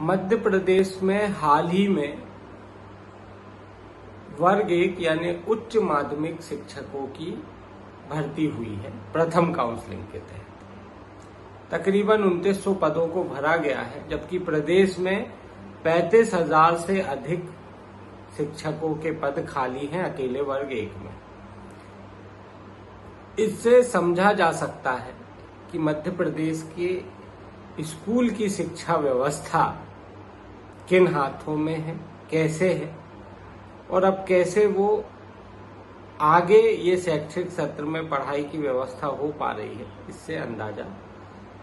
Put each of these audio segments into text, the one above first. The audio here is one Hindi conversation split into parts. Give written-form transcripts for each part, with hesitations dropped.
मध्य प्रदेश में हाल ही में वर्ग 1 यानी उच्च माध्यमिक शिक्षकों की भर्ती हुई है प्रथम काउंसलिंग के तहत। तकरीबन 2900 पदों को भरा गया है, जबकि प्रदेश में 35,000 से अधिक शिक्षकों के पद खाली हैं अकेले वर्ग 1 में। इससे समझा जा सकता है कि मध्य प्रदेश के स्कूल की शिक्षा व्यवस्था किन हाथों में है, कैसे है और अब कैसे वो आगे ये शैक्षिक सत्र में पढ़ाई की व्यवस्था हो पा रही है, इससे अंदाजा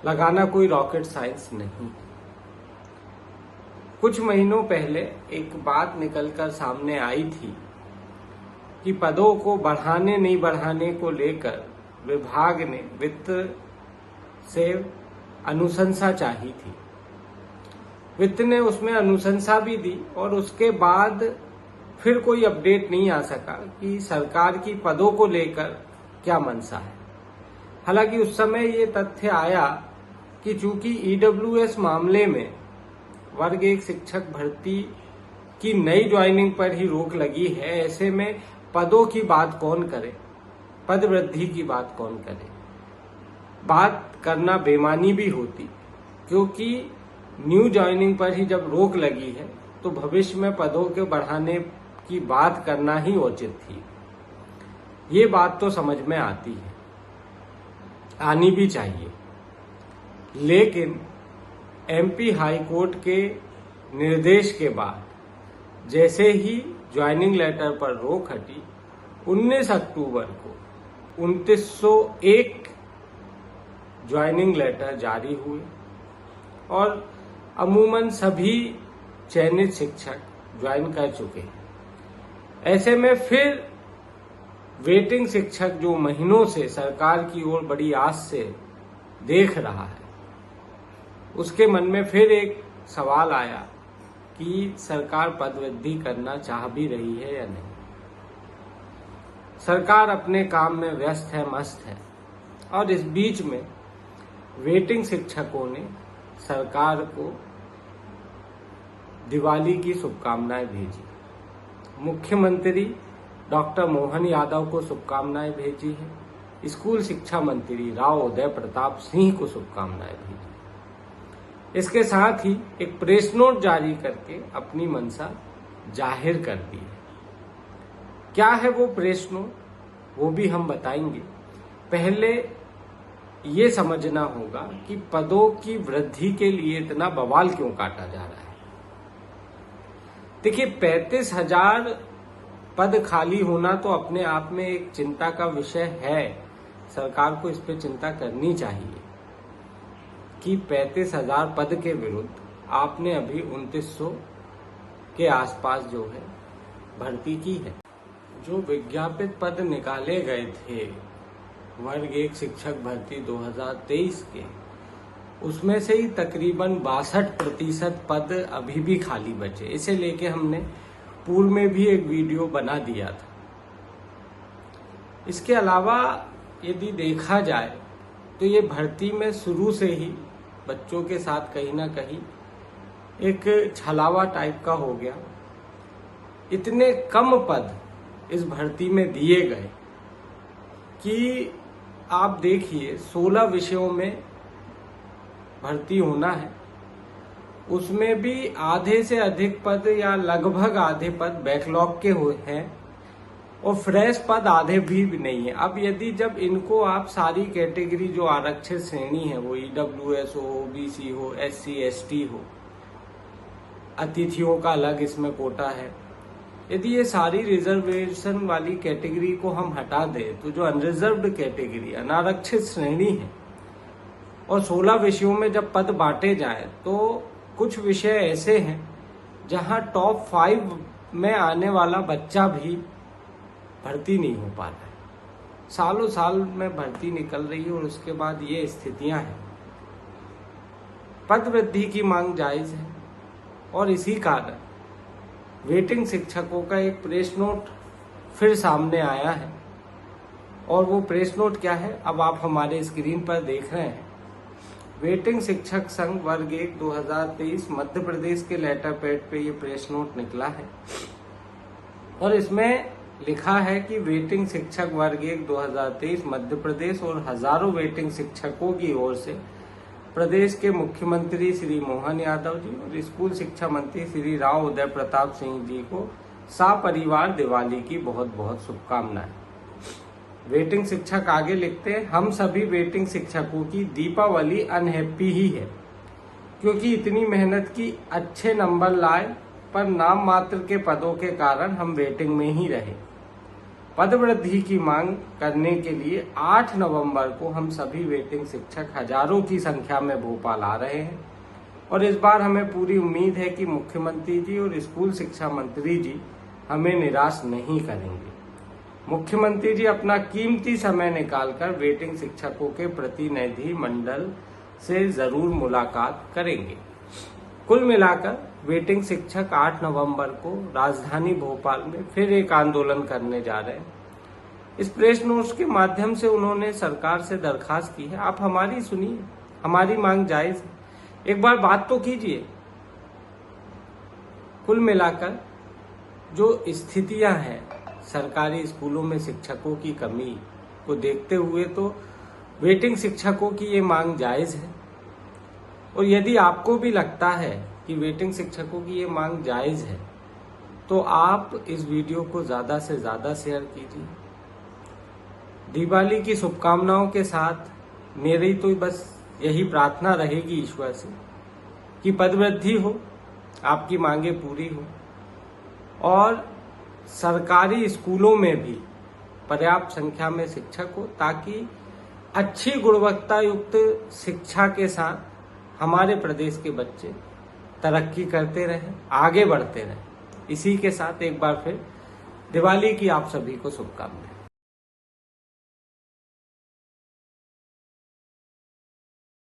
लगाना कोई रॉकेट साइंस नहीं। कुछ महीनों पहले एक बात निकलकर सामने आई थी कि पदों को बढ़ाने नहीं बढ़ाने को लेकर विभाग ने वित्त से अनुशंसा चाही थी। वित्त ने उसमें अनुशंसा भी दी और उसके बाद फिर कोई अपडेट नहीं आ सका कि सरकार की पदों को लेकर क्या मंशा है। हालांकि उस समय ये तथ्य आया कि चूंकि ईडब्ल्यूएस मामले में वर्ग 1 शिक्षक भर्ती की नई ज्वाइनिंग पर ही रोक लगी है, ऐसे में पदों की बात कौन करे, पद वृद्धि की बात कौन करे। बात करना बेमानी भी होती, क्योंकि न्यू ज्वाइनिंग पर ही जब रोक लगी है तो भविष्य में पदों के बढ़ाने की बात करना ही उचित थी। ये बात तो समझ में आती है, आनी भी चाहिए, लेकिन एमपी हाई कोर्ट के निर्देश के बाद जैसे ही ज्वाइनिंग लेटर पर रोक हटी, 19 अक्टूबर को 2901 ज्वाइनिंग लेटर जारी हुए और अमूमन सभी चयनित शिक्षक ज्वाइन कर चुके हैं। ऐसे में फिर वेटिंग शिक्षक जो महीनों से सरकार की ओर बड़ी आस से देख रहा है, उसके मन में फिर एक सवाल आया कि सरकार पद वृद्धि करना चाह भी रही है या नहीं। सरकार अपने काम में व्यस्त है, मस्त है, और इस बीच में वेटिंग शिक्षकों ने सरकार को दिवाली की शुभकामनाएं भेजी। मुख्यमंत्री डॉक्टर मोहन यादव को शुभकामनाएं भेजी है, स्कूल शिक्षा मंत्री राव उदय प्रताप सिंह को शुभकामनाएं भेजी। इसके साथ ही एक प्रेस नोट जारी करके अपनी मंशा जाहिर कर दी है। क्या है वो प्रेस नोट, वो भी हम बताएंगे। पहले ये समझना होगा कि पदों की वृद्धि के लिए इतना बवाल क्यों काटा जा रहा है। देखिए, 35,000 पद खाली होना तो अपने आप में एक चिंता का विषय है। सरकार को इस पे चिंता करनी चाहिए कि 35,000 पद के विरुद्ध आपने अभी 2900 के आसपास जो है भर्ती की है। जो विज्ञापित पद निकाले गए थे वर्ग 1 शिक्षक भर्ती 2023 के, उसमें से ही तकरीबन 62% पद अभी भी खाली बचे। इसे लेके हमने पूर्व में भी एक वीडियो बना दिया था। इसके अलावा यदि देखा जाए तो ये भर्ती में शुरू से ही बच्चों के साथ कहीं ना कहीं एक छलावा टाइप का हो गया। इतने कम पद इस भर्ती में दिए गए कि आप देखिए 16 विषयों में भर्ती होना है, उसमें भी आधे से अधिक पद या लगभग आधे पद बैकलॉग के हुए हैं और फ्रेश पद आधे भी नहीं है। अब यदि जब इनको आप सारी कैटेगरी जो आरक्षित श्रेणी है, वो ईडब्ल्यूएस हो, ओबीसी हो, एससी एसटी हो, अतिथियों का अलग इसमें कोटा है, यदि ये सारी रिजर्वेशन वाली कैटेगरी को हम हटा दें तो जो अनरिजर्व्ड कैटेगरी, अनारक्षित श्रेणी है, और 16 विषयों में जब पद बांटे जाए तो कुछ विषय ऐसे हैं जहां टॉप 5 में आने वाला बच्चा भी भर्ती नहीं हो पा रहा है। सालों साल में भर्ती निकल रही है और उसके बाद ये स्थितियां हैं। पद वृद्धि की मांग जायज है और इसी कारण वेटिंग शिक्षकों का एक प्रेस नोट फिर सामने आया है। और वो प्रेस नोट क्या है, अब आप हमारे स्क्रीन पर देख रहे हैं। वेटिंग शिक्षक संघ वर्ग 1 2023 मध्य प्रदेश के लेटर पैड पे ये प्रेस नोट निकला है और इसमें लिखा है कि वेटिंग शिक्षक वर्ग 1 2023 मध्य प्रदेश और हजारों वेटिंग शिक्षकों की ओर से प्रदेश के मुख्यमंत्री श्री मोहन यादव जी और स्कूल शिक्षा मंत्री श्री राव उदय प्रताप सिंह जी को सपरिवार दिवाली की बहुत बहुत शुभकामनाएं। वेटिंग शिक्षक आगे लिखते हैं, हम सभी वेटिंग शिक्षकों की दीपावली अनहैप्पी ही है क्योंकि इतनी मेहनत की, अच्छे नंबर लाए, पर नाम मात्र के पदों के कारण हम वेटिंग में ही रहे। पद वृद्धि की मांग करने के लिए 8 नवंबर को हम सभी वेटिंग शिक्षक हजारों की संख्या में भोपाल आ रहे हैं और इस बार हमें पूरी उम्मीद है कि मुख्यमंत्री जी और स्कूल शिक्षा मंत्री जी हमें निराश नहीं करेंगे। मुख्यमंत्री जी अपना कीमती समय निकालकर वेटिंग शिक्षकों के प्रतिनिधि मंडल से जरूर मुलाकात करेंगे। कुल मिलाकर वेटिंग शिक्षक 8 नवंबर को राजधानी भोपाल में फिर एक आंदोलन करने जा रहे हैं। इस प्रेस नोट्स के माध्यम से उन्होंने सरकार से दरखास्त की है, आप हमारी सुनिए, हमारी मांग जायज है, एक बार बात तो कीजिए। कुल मिलाकर जो स्थितियां हैं सरकारी स्कूलों में शिक्षकों की कमी को देखते हुए तो वेटिंग शिक्षकों की ये मांग जायज है और यदि आपको भी लगता है कि वेटिंग शिक्षकों की ये मांग जायज है तो आप इस वीडियो को ज्यादा से ज्यादा शेयर कीजिए। दिवाली की शुभकामनाओं के साथ मेरी तो बस यही प्रार्थना रहेगी ईश्वर से कि पदवृद्धि हो, आपकी मांगे पूरी हो और सरकारी स्कूलों में भी पर्याप्त संख्या में शिक्षक हो ताकि अच्छी गुणवत्ता युक्त शिक्षा के साथ हमारे प्रदेश के बच्चे तरक्की करते रहें, आगे बढ़ते रहें। इसी के साथ एक बार फिर दिवाली की आप सभी को शुभकामनाएं।